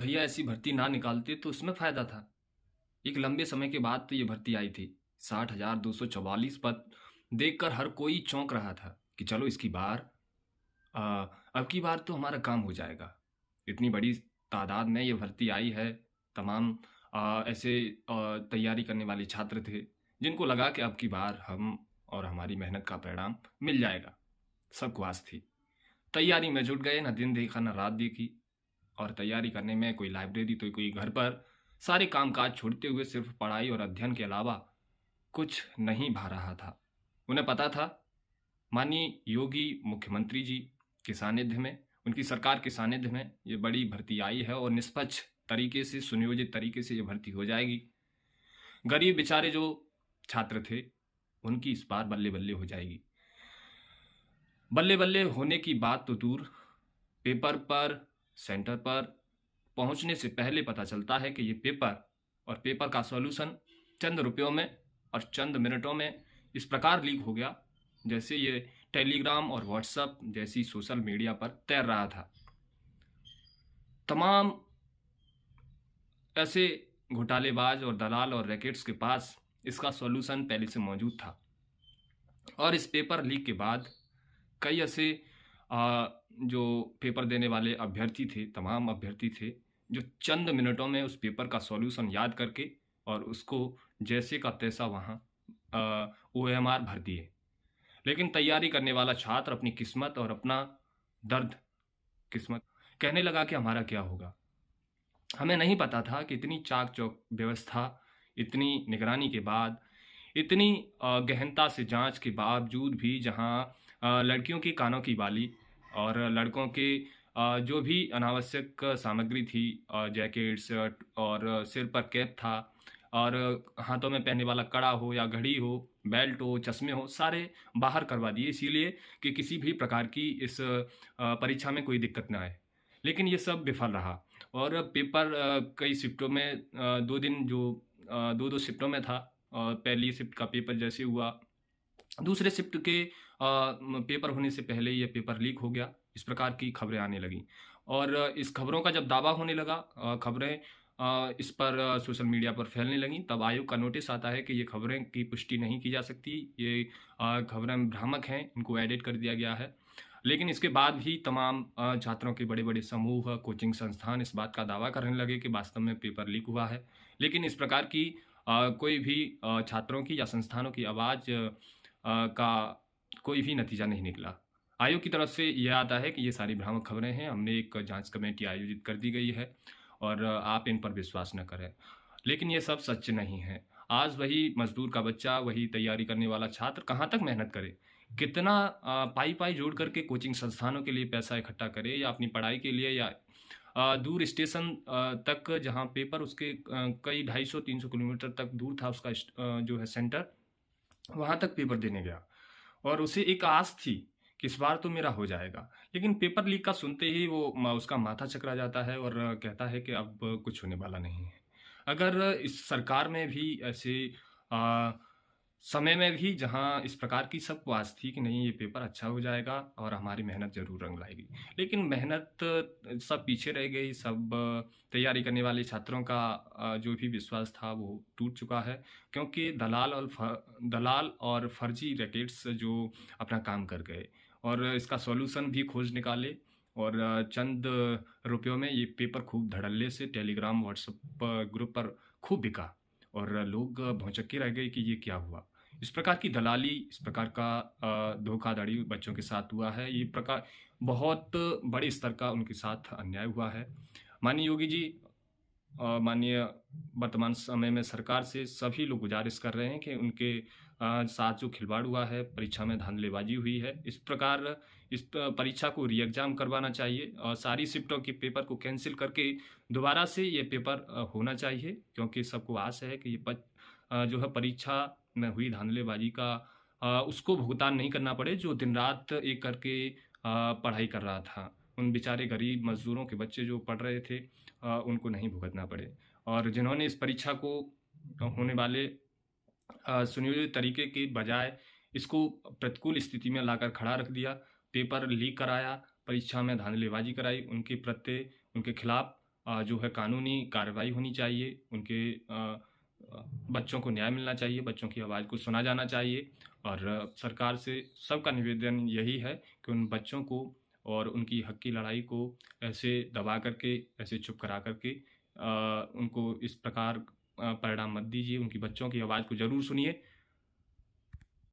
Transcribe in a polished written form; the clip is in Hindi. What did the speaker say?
भैया ऐसी भर्ती ना निकालते तो उसमें फ़ायदा था। एक लंबे समय के बाद तो ये भर्ती आई थी। 60,244 पद देखकर हर कोई चौंक रहा था कि चलो इसकी बार अ, अब की बार तो हमारा काम हो जाएगा। इतनी बड़ी तादाद में ये भर्ती आई है। तमाम ऐसे तैयारी करने वाले छात्र थे, जिनको लगा कि अब की बार हम और हमारी मेहनत का परिणाम मिल जाएगा। सबको आस थी। तैयारी में जुट गए, ना दिन देखा, ना रात देखी। और तैयारी करने में कोई लाइब्रेरी तो कोई घर पर सारे कामकाज छोड़ते हुए सिर्फ पढ़ाई और अध्ययन के अलावा कुछ नहीं भा रहा था। उन्हें पता था माननीय योगी मुख्यमंत्री जी के सानिध्य में, उनकी सरकार के सानिध्य में ये बड़ी भर्ती आई है और निष्पक्ष तरीके से, सुनियोजित तरीके से ये भर्ती हो जाएगी। गरीब बेचारे जो छात्र थे, उनकी इस बार बल्ले-बल्ले हो जाएगी। बल्ले-बल्ले होने की बात तो दूर, पेपर पर, सेंटर पर पहुंचने से पहले पता चलता है कि ये पेपर और पेपर का सॉल्यूशन चंद रुपयों में और चंद मिनटों में इस प्रकार लीक हो गया, जैसे ये टेलीग्राम और व्हाट्सएप जैसी सोशल मीडिया पर तैर रहा था। तमाम ऐसे घोटालेबाज और दलाल और रैकेट्स के पास इसका सॉल्यूशन पहले से मौजूद था। और इस पेपर लीक के बाद कई ऐसे जो पेपर देने वाले अभ्यर्थी थे, तमाम अभ्यर्थी थे, जो चंद मिनटों में उस पेपर का सॉल्यूशन याद करके और उसको जैसे का तैसा वहाँ ओएमआर भर दिए। लेकिन तैयारी करने वाला छात्र अपनी किस्मत और अपना दर्द किस्मत कहने लगा कि हमारा क्या होगा। हमें नहीं पता था कि इतनी चाक-चौक व्यवस्था, इतनी निगरानी के बाद, इतनी गहनता से जाँच के बावजूद भी जहाँ लड़कियों की कानों की बाली और लड़कों के जो भी अनावश्यक सामग्री थी, जैकेट, शर्ट और सिर पर कैप था और हाथों में पहनने वाला कड़ा हो या घड़ी हो, बेल्ट हो, चश्मे हो, सारे बाहर करवा दिए इसीलिए कि किसी भी प्रकार की इस परीक्षा में कोई दिक्कत ना आए। लेकिन ये सब विफल रहा और पेपर कई शिफ्टों में 2 दिन जो 2-2 शिफ्टों में था। पहली शिफ्ट का पेपर जैसे हुआ, दूसरे शिफ्ट के पेपर होने से पहले ये पेपर लीक हो गया। इस प्रकार की खबरें आने लगीं और इस खबरों का जब दावा होने लगा, खबरें इस पर सोशल मीडिया पर फैलने लगीं, तब आयोग का नोटिस आता है कि ये खबरें की पुष्टि नहीं की जा सकती। ये खबरें भ्रामक हैं, इनको एडिट कर दिया गया है। लेकिन इसके बाद भी तमाम छात्रों के बड़े-बड़े समूह, कोचिंग संस्थान इस बात का दावा करने लगे कि वास्तव में पेपर लीक हुआ है। लेकिन इस प्रकार की कोई भी छात्रों की या संस्थानों की आवाज़ का कोई भी नतीजा नहीं निकला। आयोग की तरफ से ये आता है कि ये सारी भ्रामक खबरें हैं, हमने एक जाँच कमेटी आयोजित कर दी गई है और आप इन पर विश्वास न करें। लेकिन ये सब सच नहीं है। आज वही मज़दूर का बच्चा, वही तैयारी करने वाला छात्र कहाँ तक मेहनत करे? कितना पाई-पाई जोड़ कर के कोचिंग संस्थानों के लिए पैसा इकट्ठा करे या अपनी पढ़ाई के लिए या दूर स्टेशन तक जहाँ पेपर उसके कई 250-300 किलोमीटर तक दूर था उसका जो है सेंटर, वहाँ तक पेपर देने गया और उसे एक आस थी कि इस बार तो मेरा हो जाएगा। लेकिन पेपर लीक का सुनते ही वो उसका माथा चकरा जाता है और कहता है कि अब कुछ होने वाला नहीं है। अगर इस सरकार में भी ऐसे अ, समय में भी जहाँ इस प्रकार की सबको आस थी कि नहीं ये पेपर अच्छा हो जाएगा और हमारी मेहनत ज़रूर रंग लाएगी। लेकिन मेहनत सब पीछे रह गई, सब तैयारी करने वाले छात्रों का जो भी विश्वास था वो टूट चुका है क्योंकि दलाल और फर्जी रैकेट्स जो अपना काम कर गए और इसका सॉल्यूशन भी खोज निकाले और चंद रुपयों में ये पेपर खूब धड़ल्ले से टेलीग्राम, व्हाट्सएप ग्रुप पर खूब बिका और लोग भौचक्के रह गए कि ये क्या हुआ? इस प्रकार की दलाली, इस प्रकार का धोखाधड़ी बच्चों के साथ हुआ है। ये प्रकार बहुत बड़े स्तर का उनके साथ अन्याय हुआ है। माननीय योगी जी माननीय वर्तमान समय में सरकार से सभी लोग गुज़ारिश कर रहे हैं कि उनके साथ जो खिलवाड़ हुआ है, परीक्षा में धांधलेबाज़ी हुई है, इस प्रकार इस परीक्षा को री-एग्ज़ाम करवाना चाहिए और सारी शिफ्टों के पेपर को कैंसल करके दोबारा से ये पेपर होना चाहिए क्योंकि सबको आस है कि ये जो है परीक्षा में हुई धांधलेबाज़ी का उसको भुगतान नहीं करना पड़े, जो दिन-रात एक करके पढ़ाई कर रहा था। उन बेचारे गरीब मज़दूरों के बच्चे जो पढ़ रहे थे उनको नहीं भुगतना पड़े और जिन्होंने इस परीक्षा को होने वाले सुनियोजित तरीके के बजाय इसको प्रतिकूल स्थिति में लाकर खड़ा रख दिया, पेपर लीक कराया, परीक्षा में धांधलेबाज़ी कराई, उनके प्रत्यय उनके खिलाफ जो है कानूनी कार्रवाई होनी चाहिए, उनके बच्चों को न्याय मिलना चाहिए, बच्चों की आवाज़ को सुना जाना चाहिए। और सरकार से सबका निवेदन यही है कि उन बच्चों को और उनकी हक की लड़ाई को ऐसे दबा करके, ऐसे चुप करा करके उनको इस प्रकार परिणाम मत दीजिए, उनकी बच्चों की आवाज़ को ज़रूर सुनिए।